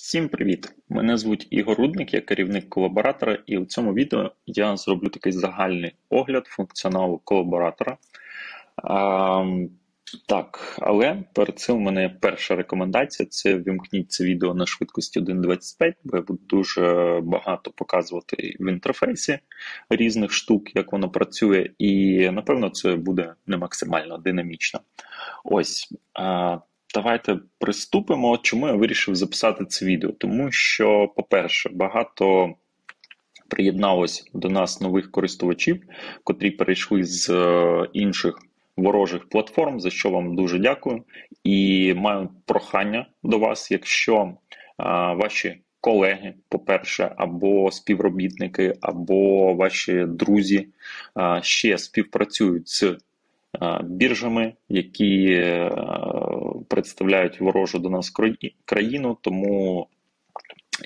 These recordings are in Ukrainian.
Всім привіт! Мене звуть Ігор Рудник, я керівник колаборатора, і у цьому відео я зроблю такий загальний огляд функціоналу колаборатора. Але перед цим у мене перша рекомендація – це вимкніть це відео на швидкості 1.25, бо я буду дуже багато показувати в інтерфейсі різних штук, як воно працює, і напевно це буде не максимально динамічно. Ось. Давайте приступимо. Чому я вирішив записати це відео? Тому що, по-перше, багато приєдналось до нас нових користувачів, котрі перейшли з інших ворожих платформ, за що вам дуже дякую. І маю прохання до вас, якщо ваші колеги, по-перше, або співробітники, або ваші друзі ще співпрацюють з біржами, які представляють ворожу до нас країну, тому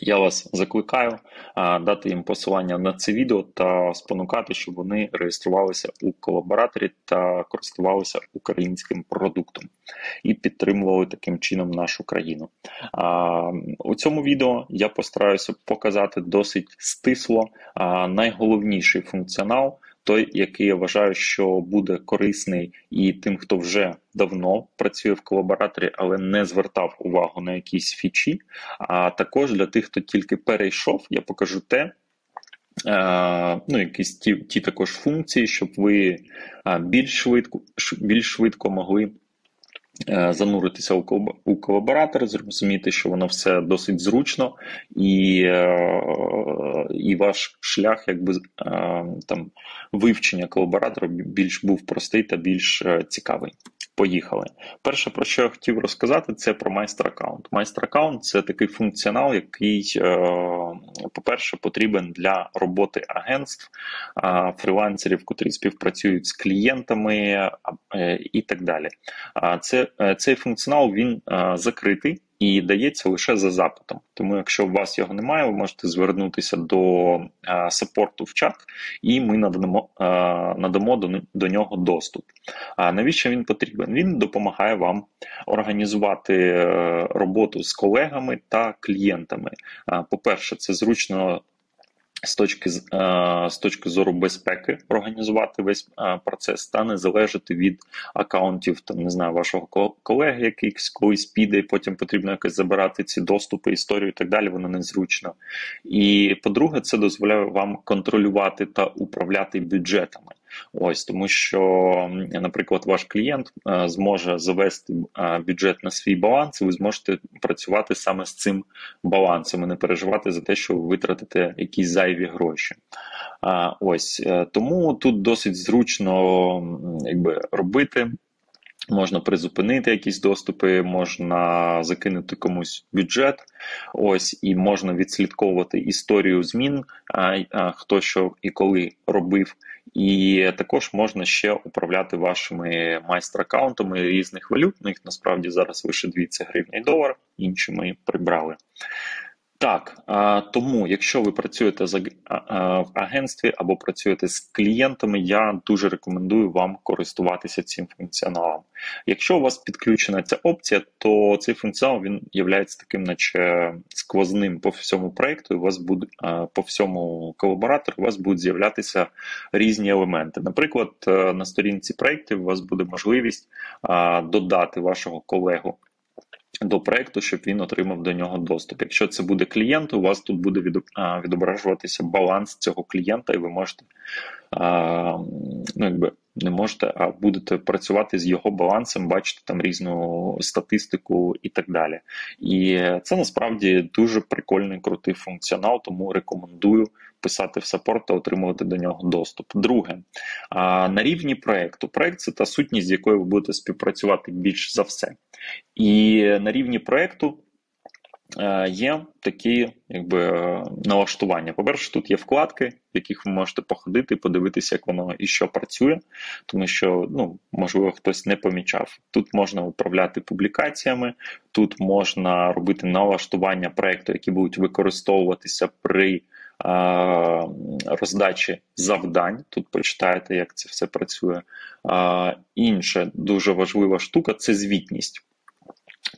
я вас закликаю дати їм посилання на це відео та спонукати, щоб вони реєструвалися у колабораторі та користувалися українським продуктом і підтримували таким чином нашу країну. У цьому відео я постараюся показати досить стисло найголовніший функціонал, той, який я вважаю, що буде корисний і тим, хто вже давно працює в колабораторі, але не звертав увагу на якісь фічі, а також для тих, хто тільки перейшов, я покажу якісь ті також функції, щоб ви більш швидко могли зануритися у колаборатор, зрозуміти, що воно все досить зручно, і ваш шлях вивчення колаборатора більш був простий та більш цікавий. Поїхали. Перше, про що я хотів розказати, це про майстер-аккаунт. Майстер-аккаунт – це такий функціонал, який, по-перше, потрібен для роботи агентств, фрілансерів, котрі співпрацюють з клієнтами і так далі. Цей функціонал, він закритий і дається лише за запитом. Тому якщо у вас його немає, ви можете звернутися до саппорту в чат, і ми надамо до нього доступ. Навіщо він потрібен? Він допомагає вам організувати роботу з колегами та клієнтами. По-перше, це зручно з точки зору безпеки організувати весь процес та не залежати від акаунтів, вашого колеги, який колись піде, і потім потрібно якось забирати ці доступи, історію і так далі, воно незручно. І, по-друге, це дозволяє вам контролювати та управляти бюджетами. Ось, тому що, наприклад, ваш клієнт зможе завести бюджет на свій баланс, і ви зможете працювати саме з цим балансом і не переживати за те, що ви витратите якісь зайві гроші. Ось, тому тут досить зручно робити. Можна призупинити якісь доступи, можна закинути комусь бюджет, ось, і можна відслідковувати історію змін, хто що і коли робив. І також можна ще управляти вашими майстер-аккаунтами різних валют. Їх насправді зараз лише 2 – це гривня і долар, інші ми прибрали. Так, тому, якщо ви працюєте в агентстві або працюєте з клієнтами, я дуже рекомендую вам користуватися цим функціоналом. Якщо у вас підключена ця опція, то цей функціонал, він є таким, наче сквозним по всьому проєкту, і у вас буде, по всьому колаборатору у вас будуть з'являтися різні елементи. Наприклад, на сторінці проєктів у вас буде можливість додати вашого колегу до проєкту, щоб він отримав до нього доступ. Якщо це буде клієнт, у вас тут буде відображуватися баланс цього клієнта, і ви можете, не можете, а будете працювати з його балансом, бачити там різну статистику і так далі. І це насправді дуже прикольний, крутий функціонал, тому рекомендую писати в саппорт та отримувати до нього доступ. Друге, на рівні проєкту. Проєкт – це та сутність, з якою ви будете співпрацювати більш за все. І на рівні проєкту є такі налаштування. По-перше, тут є вкладки, в яких ви можете походити, подивитися, як воно і що працює, тому що, можливо, хтось не помічав. Тут можна управляти публікаціями, тут можна робити налаштування проєкту, які будуть використовуватися при роздачі завдань. Тут почитаєте, як це все працює. Інша дуже важлива штука – це звітність.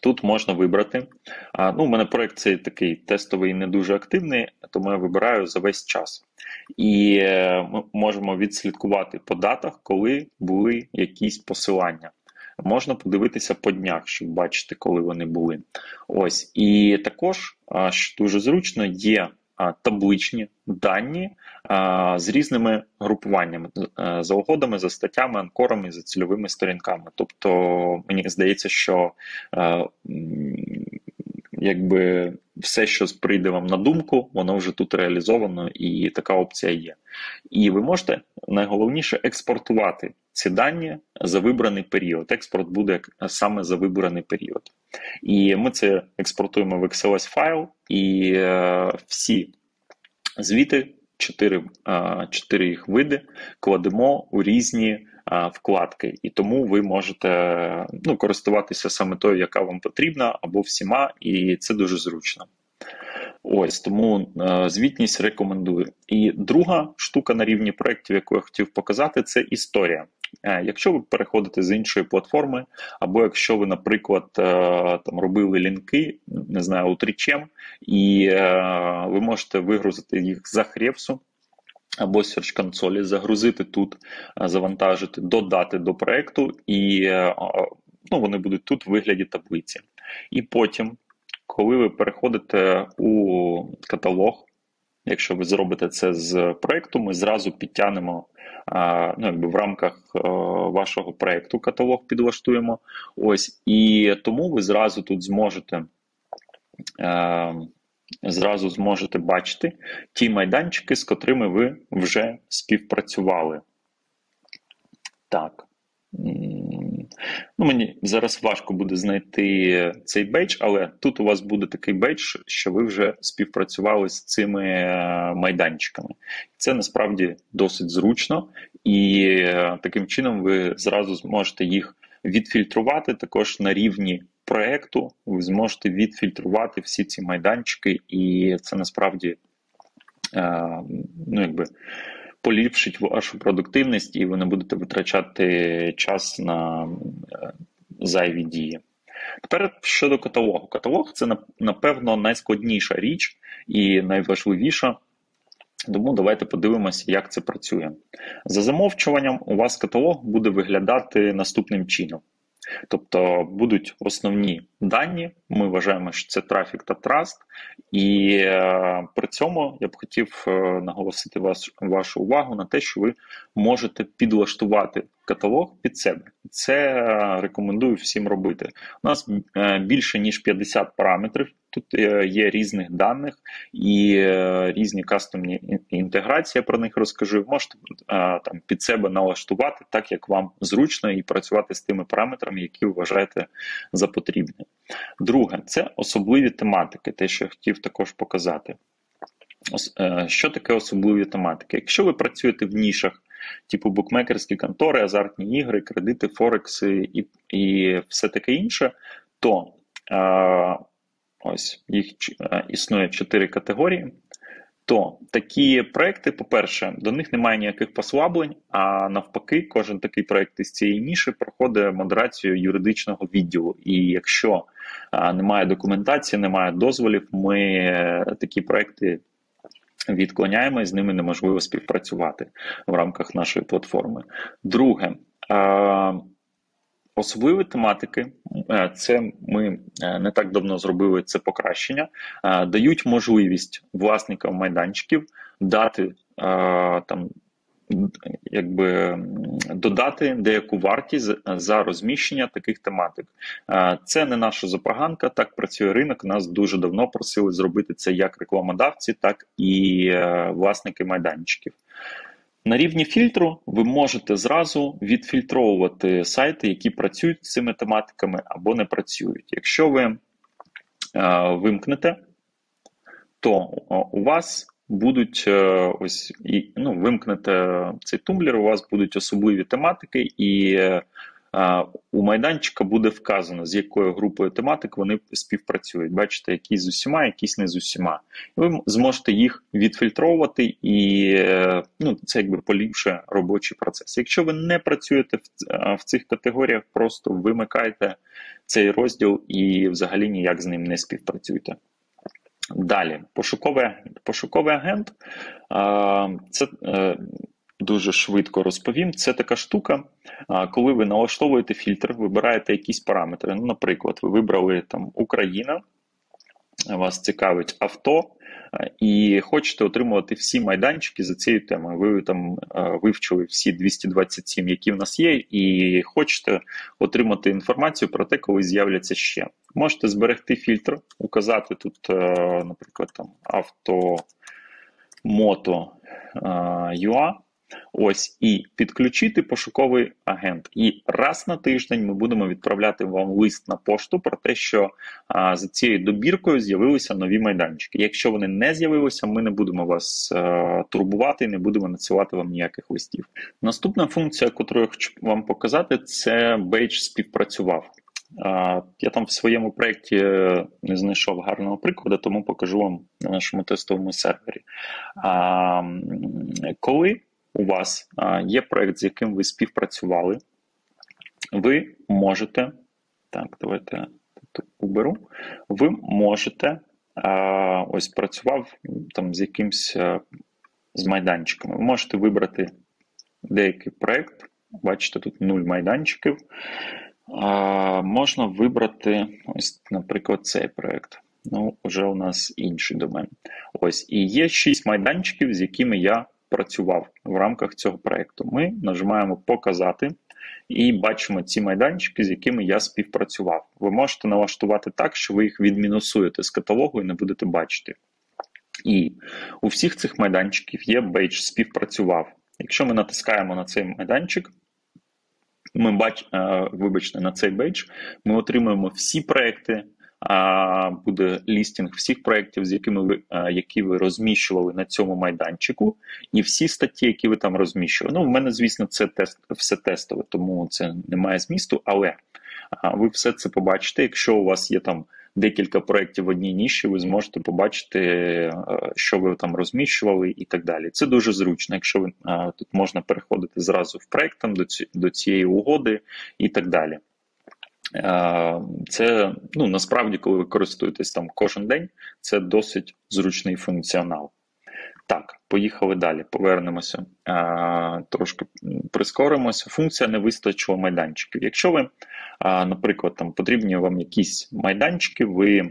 Тут можна вибрати. У мене проект цей такий тестовий, не дуже активний, тому я вибираю за весь час. І ми можемо відслідкувати по датах, коли були якісь посилання. Можна подивитися по днях, щоб бачити, коли вони були. Ось. І також, що дуже зручно, є табличні дані з різними групуваннями, за угодами, за статтями, анкорами, за цільовими сторінками. Тобто, мені здається, що якби все, що прийде вам на думку, воно вже тут реалізовано, і така опція є. І ви можете, найголовніше, експортувати ці дані за вибраний період. Експорт буде саме за вибраний період. І ми це експортуємо в XLS файл, і всі звіти, 4 їх види, кладемо у різні вкладки. І тому ви можете користуватися саме тою, яка вам потрібна, або всіма, і це дуже зручно. Ось, тому звітність рекомендую. І друга штука на рівні проєктів, яку я хотів показати, це історія. Якщо ви переходите з іншої платформи, або якщо ви, наприклад, там робили лінки, не знаю, утрічем, і ви можете вигрузити їх за Hrefs, або Search Console, загрузити тут, завантажити, додати до проєкту, і вони будуть тут в вигляді таблиці. І потім, коли ви переходите у каталог, якщо ви зробите це з проєкту, ми зразу підтягнемо в рамках вашого проєкту каталог підлаштуємо. Ось, і тому ви зразу тут зможете бачити ті майданчики, з котрими ви вже співпрацювали. Так. Мені зараз важко буде знайти цей бейдж, але тут у вас буде такий бейдж, що ви вже співпрацювали з цими майданчиками. Це насправді досить зручно, і таким чином ви зразу зможете їх відфільтрувати. Також на рівні проєкту ви зможете відфільтрувати всі ці майданчики, і це насправді поліпшить вашу продуктивність, і ви не будете витрачати час на зайві дії. Тепер щодо каталогу. Каталог – це, напевно, найскладніша річ і найважливіша, тому давайте подивимося, як це працює. За замовчуванням у вас каталог буде виглядати наступним чином. Тобто будуть основні дані, ми вважаємо, що це трафік та траст, і при цьому я б хотів наголосити вашу увагу на те, що ви можете підлаштувати каталог під себе. Це рекомендую всім робити. У нас більше ніж 50 параметрів, тут є різних даних і різні кастомні інтеграції, я про них розкажу. Можете там під себе налаштувати так, як вам зручно, і працювати з тими параметрами, які ви вважаєте за потрібне. Друге, це особливі тематики, те, що я хотів також показати. Що таке особливі тематики? Якщо ви працюєте в нішах, типу букмекерські контори, азартні ігри, кредити, форекси і все таке інше, то ось їх існує 4 категорії, то такі проекти, по-перше, до них немає ніяких послаблень, а навпаки, кожен такий проект із цієї ніші проходить модерацію юридичного відділу. І якщо немає документації, немає дозволів, ми такі проекти відклоняємо, і з ними неможливо співпрацювати в рамках нашої платформи. Друге, особливі тематики, це ми не так давно зробили це покращення, дають можливість власникам майданчиків додати деяку вартість за розміщення таких тематик. Це не наша запраганка, так працює ринок, нас дуже давно просили зробити це як рекламодавці, так і власники майданчиків. На рівні фільтру ви можете зразу відфільтровувати сайти, які працюють з цими тематиками або не працюють. Якщо ви вимкнете, то у вас будуть вимкнете цей тумблер, у вас будуть особливі тематики, і у майданчика буде вказано, з якою групою тематик вони співпрацюють. Бачите, якісь з усіма, якісь не з усіма. Ви зможете їх відфільтровувати, і це якби поліпшує робочий процес. Якщо ви не працюєте в цих категоріях, просто вимикайте цей розділ і взагалі ніяк з ним не співпрацюйте. Далі, пошуковий агент – це дуже швидко розповім. Це така штука, коли ви налаштовуєте фільтр, вибираєте якісь параметри. Ну, наприклад, ви вибрали там Україна, вас цікавить авто, і хочете отримувати всі майданчики за цією темою. Ви там вивчили всі 227, які в нас є, і хочете отримати інформацію про те, коли з'являться ще. Можете зберегти фільтр, указати тут, наприклад, там авто, мото, UA, ось, і підключити пошуковий агент. І раз на тиждень ми будемо відправляти вам лист на пошту про те, що за цією добіркою з'явилися нові майданчики. Якщо вони не з'явилися, ми не будемо вас турбувати, не будемо надсилати вам ніяких листів. Наступна функція, яку я хочу вам показати, це бейдж співпрацював. Я там в своєму проєкті не знайшов гарного прикладу, тому покажу вам на нашому тестовому сервері. Коли у вас є проєкт, з яким ви співпрацювали, ви можете, так, давайте тут уберу, ви можете, ось працював там з якимсь, з майданчиками, ви можете вибрати деякий проєкт, бачите, тут 0 майданчиків, можна вибрати, ось, наприклад, цей проєкт. Ну, вже у нас інший домен. Ось, і є 6 майданчиків, з якими я працював в рамках цього проєкту. Ми нажимаємо «Показати» і бачимо ці майданчики, з якими я співпрацював. Ви можете налаштувати так, що ви їх відмінусуєте з каталогу і не будете бачити. І у всіх цих майданчиків є бейдж «Співпрацював». Якщо ми натискаємо на цей майданчик, вибачте, на цей бейдж, ми отримуємо всі проекти, буде лістинг всіх проєктів, які ви розміщували на цьому майданчику, і всі статті, які ви там розміщували. Ну, в мене, звісно, це все тестове, тому це не має змісту, але ви все це побачите. Якщо у вас є там декілька проєктів в одній ніші, ви зможете побачити, що ви там розміщували і так далі. Це дуже зручно, якщо ви тут можна переходити зразу в проєкт до цієї угоди і так далі. Це, насправді, коли ви користуєтесь там кожен день, це досить зручний функціонал. Так, поїхали далі, повернемося, трошки прискоримося. Функція не вистачило майданчиків. Якщо ви, наприклад, там потрібні вам якісь майданчики, ви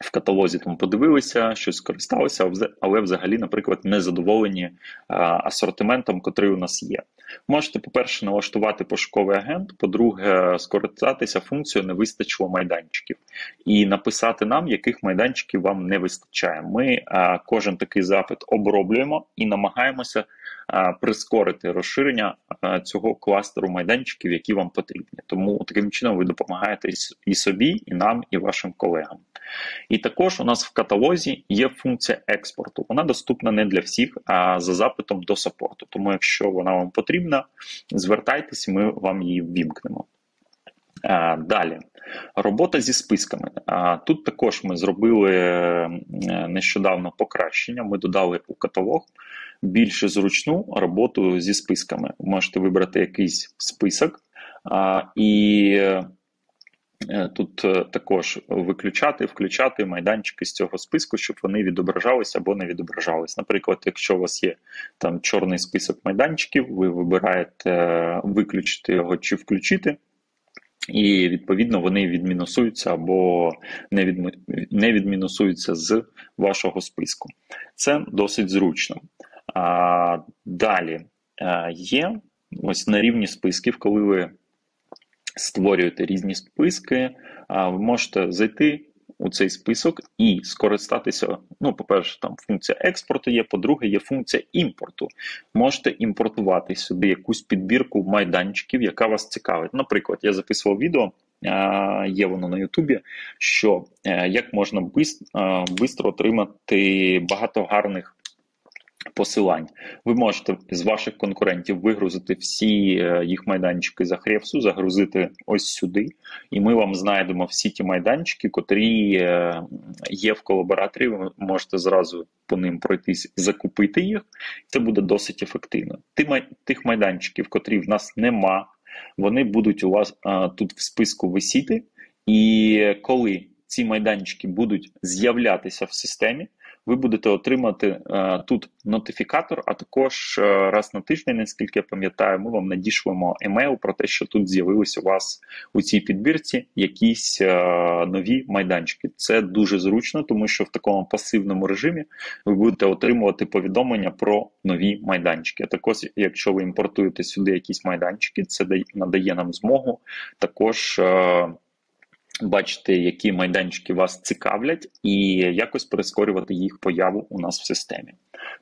в каталозі там подивилися, щось скористалися, але взагалі, наприклад, не задоволені асортиментом, котрий у нас є. Можете, по-перше, налаштувати пошуковий агент, по-друге, скористатися функцією «Не вистачило майданчиків» і написати нам, яких майданчиків вам не вистачає. Ми кожен такий запит оброблюємо і намагаємося прискорити розширення цього кластеру майданчиків, які вам потрібні. Тому таким чином ви допомагаєте і собі, і нам, і вашим колегам. І також у нас в каталозі є функція експорту. Вона доступна не для всіх, а за запитом до саппорту. Тому якщо вона вам потрібна, звертайтесь, ми вам її ввімкнемо. Далі. Робота зі списками. Тут також ми зробили нещодавно покращення. Ми додали у каталог більш зручну роботу зі списками. Ви можете вибрати якийсь список і тут також виключати, включати майданчики з цього списку, щоб вони відображалися або не відображались. Наприклад, якщо у вас є там чорний список майданчиків, ви вибираєте виключити його чи включити, і відповідно вони відмінусуються або не відмінусуються з вашого списку. Це досить зручно. Далі є ось на рівні списків, коли ви створюєте різні списки, ви можете зайти у цей список і скористатися, по-перше, там функція експорту є, по-друге, є функція імпорту. Можете імпортувати сюди якусь підбірку майданчиків, яка вас цікавить. Наприклад, я записував відео, є воно на Ютубі, що як можна швидко отримати багато гарних посилань. Ви можете з ваших конкурентів вигрузити всі їх майданчики з Ahrefs, загрузити ось сюди, і ми вам знайдемо всі ті майданчики, котрі є в колабораторі. Ви можете зразу по ним пройтись, закупити їх. Це буде досить ефективно. Тих майданчиків, котрі в нас нема, вони будуть у вас тут в списку висіти, і коли ці майданчики будуть з'являтися в системі, ви будете отримати тут нотифікатор, а також раз на тиждень, наскільки я пам'ятаю, ми вам надішлемо емейл про те, що тут з'явились у вас у цій підбірці якісь нові майданчики. Це дуже зручно, тому що в такому пасивному режимі ви будете отримувати повідомлення про нові майданчики. А також, якщо ви імпортуєте сюди якісь майданчики, це надає нам змогу також бачити, які майданчики вас цікавлять, і якось прискорювати їх появу у нас в системі.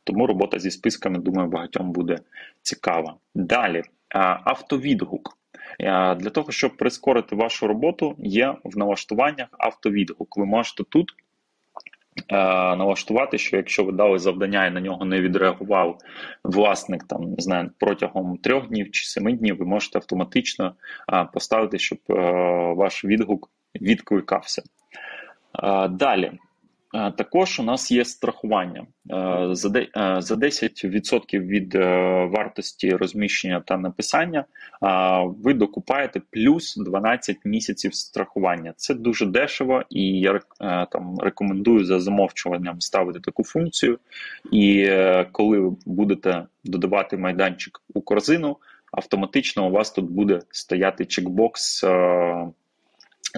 Тому робота зі списками, думаю, багатьом буде цікава. Далі, автовідгук. Для того, щоб прискорити вашу роботу, є в налаштуваннях автовідгук. Ви можете тут налаштувати, що якщо ви дали завдання і на нього не відреагував власник, там, не знаю, протягом 3 днів чи 7 днів, ви можете автоматично поставити, щоб ваш відгук відкликався. Далі. Також у нас є страхування. За 10% від вартості розміщення та написання ви докупаєте плюс 12 місяців страхування. Це дуже дешево, і я рекомендую за замовчуванням ставити таку функцію. І коли ви будете додавати майданчик у корзину, автоматично у вас тут буде стояти чекбокс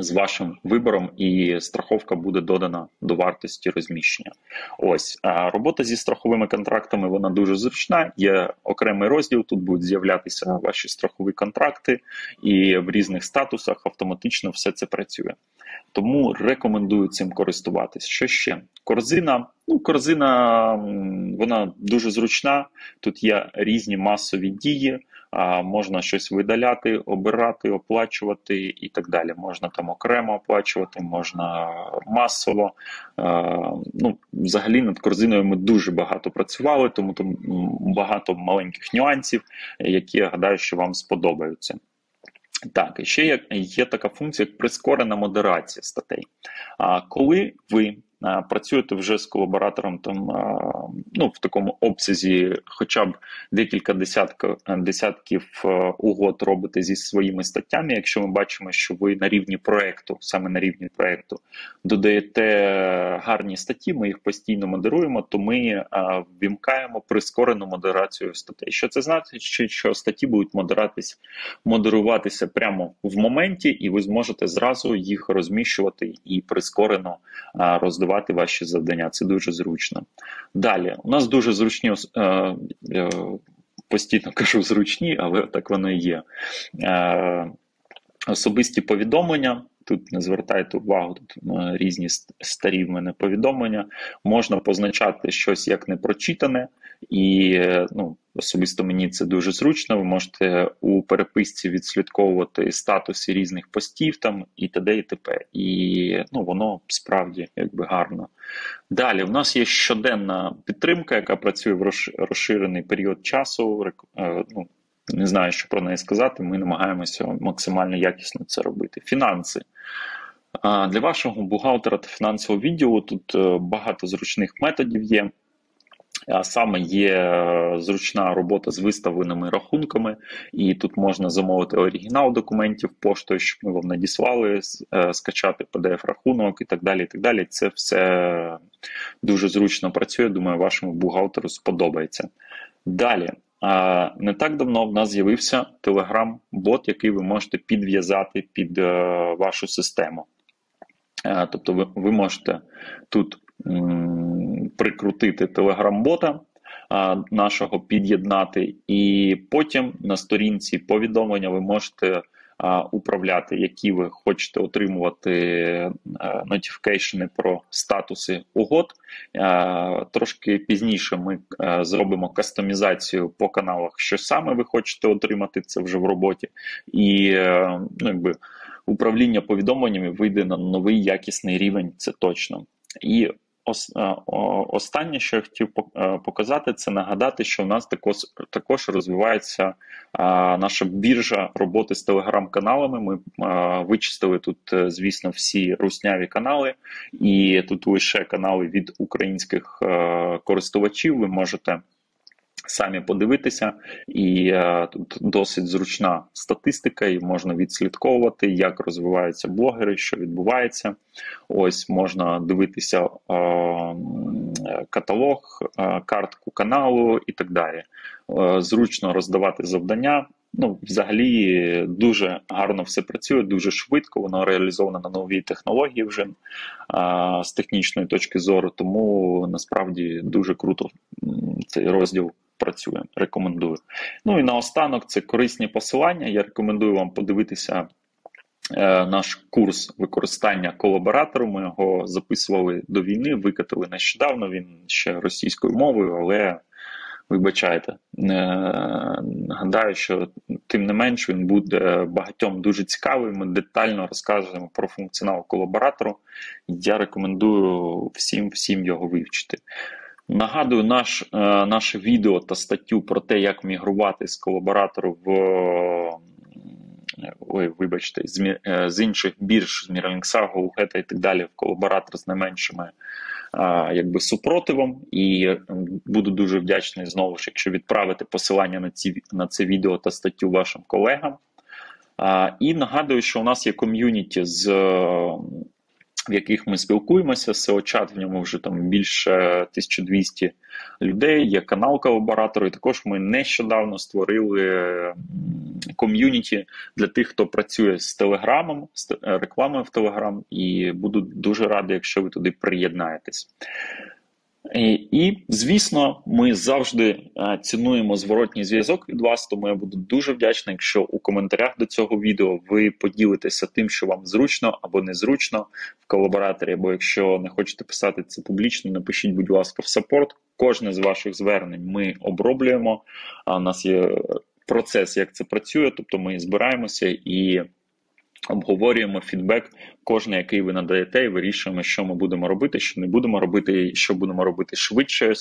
з вашим вибором, і страховка буде додана до вартості розміщення. Ось, робота зі страховими контрактами, вона дуже зручна, є окремий розділ, тут будуть з'являтися ваші страхові контракти, і в різних статусах автоматично все це працює. Тому рекомендую цим користуватись. Що ще? Корзина. Корзина, вона дуже зручна, тут є різні масові дії, можна щось видаляти, обирати, оплачувати і так далі. Можна там окремо оплачувати, можна масово. Взагалі над корзиною ми дуже багато працювали, тому там багато маленьких нюансів, які, я гадаю, що вам сподобаються. Так, і ще є така функція, як прискорена модерація статей. Коли ви працюєте вже з колаборатором в такому обсязі, хоча б декілька десятків угод робите зі своїми статтями, якщо ми бачимо, що ви на рівні проєкту, саме на рівні проєкту, додаєте гарні статті, ми їх постійно модеруємо, то ми ввімкаємо прискорену модерацію статей. Що це значить? Що статті будуть модеруватися прямо в моменті, і ви зможете зразу їх розміщувати і прискорено роздавати ваші завдання. Це дуже зручно. Далі, у нас дуже зручні, постійно кажу зручні, але так воно і є, особисті повідомлення. Тут не звертайте увагу, тут різні старі в мене повідомлення. Можна позначати щось як непрочитане, і особисто мені це дуже зручно. Ви можете у переписці відслідковувати статуси різних постів там і т.д. і т.п. І воно справді гарно. Далі, в нас є щоденна підтримка, яка працює в розширений період часу. Не знаю, що про неї сказати, ми намагаємося максимально якісно це робити. Фінанси. Для вашого бухгалтера та фінансового відділу тут багато зручних методів є. Саме є зручна робота з виставленими рахунками, і тут можна замовити оригінал документів поштою, щоб ми вам надіслали, скачати PDF-рахунок і так далі, і так далі. Це все дуже зручно працює, думаю, вашому бухгалтеру сподобається. Далі. Не так давно в нас з'явився Telegram-бот, який ви можете підв'язати під вашу систему. Тобто ви можете тут прикрутити Telegram-бота нашого, під'єднати, і потім на сторінці повідомлення ви можете управляти, які ви хочете отримувати нотіфікейшени про статуси угод. Трошки пізніше ми зробимо кастомізацію по каналах, що саме ви хочете отримати, це вже в роботі. І управління повідомленнями вийде на новий якісний рівень, це точно. І Останнє, що я хотів показати, це нагадати, що у нас також розвивається наша біржа роботи з телеграм-каналами. Ми вичистили тут, звісно, всі русняві канали, і тут лише канали від українських користувачів. Ви можете самі подивитися, і тут досить зручна статистика, і можна відслідковувати, як розвиваються блогери, що відбувається. Ось можна дивитися каталог, картку каналу і так далі. Зручно роздавати завдання. Ну, взагалі, дуже гарно все працює, дуже швидко, воно реалізовано на новій технології вже з технічної точки зору, тому насправді дуже круто цей розділ працює, рекомендую. Ну і наостанок це корисні посилання. Я рекомендую вам подивитися наш курс використання колаборатору. Ми його записували до війни, викатили нещодавно, він ще російською мовою, але вибачайте. Гадаю, що тим не менш він буде багатьом дуже цікавий. Ми детально розказуємо про функціонал колаборатору. Я рекомендую всім його вивчити. Нагадую, наше відео та статтю про те, як мігрувати з колаборатору з інших бірж, з Miralinx, GoHead і так далі, в колаборатор з найменшими супротивом. І буду дуже вдячний знову ж, якщо відправити посилання на це відео та статтю вашим колегам. І нагадую, що у нас є ком'юніті, в яких ми спілкуємося, SEO-чат, в ньому вже там більше 1200 людей, є канал колаборатору, і також ми нещодавно створили ком'юніті для тих, хто працює з Телеграмом, з рекламою в Телеграм, і буду дуже радий, якщо ви туди приєднаєтесь. І, звісно, ми завжди цінуємо зворотній зв'язок від вас, тому я буду дуже вдячний, якщо у коментарях до цього відео ви поділитеся тим, що вам зручно або незручно в колабораторі, або якщо не хочете писати це публічно, напишіть, будь ласка, в саппорт. Кожне з ваших звернень ми оброблюємо, у нас є процес, як це працює, тобто ми збираємося і обговорюємо фідбек кожен, який ви надаєте, і вирішуємо, що ми будемо робити, що не будемо робити, що будемо робити швидше,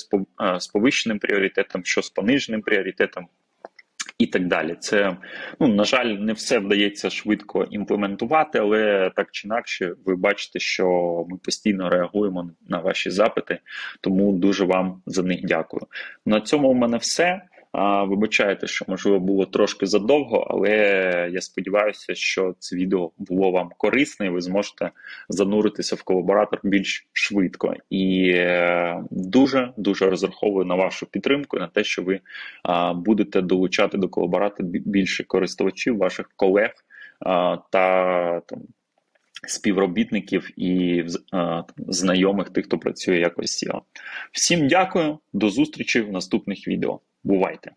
з повищеним пріоритетом, що з пониженим пріоритетом і так далі. Це, на жаль, не все вдається швидко імплементувати, але так чи інакше ви бачите, що ми постійно реагуємо на ваші запити, тому дуже вам за них дякую. На цьому у мене все. Вибачайте, що, можливо, було трошки задовго, але я сподіваюся, що це відео було вам корисне, і ви зможете зануритися в колаборатор більш швидко. І дуже розраховую на вашу підтримку, на те, що ви будете долучати до колаборатора більше користувачів, ваших колег та співробітників і знайомих тих, хто працює якось SEO. Всім дякую, до зустрічі в наступних відео. Бувайте!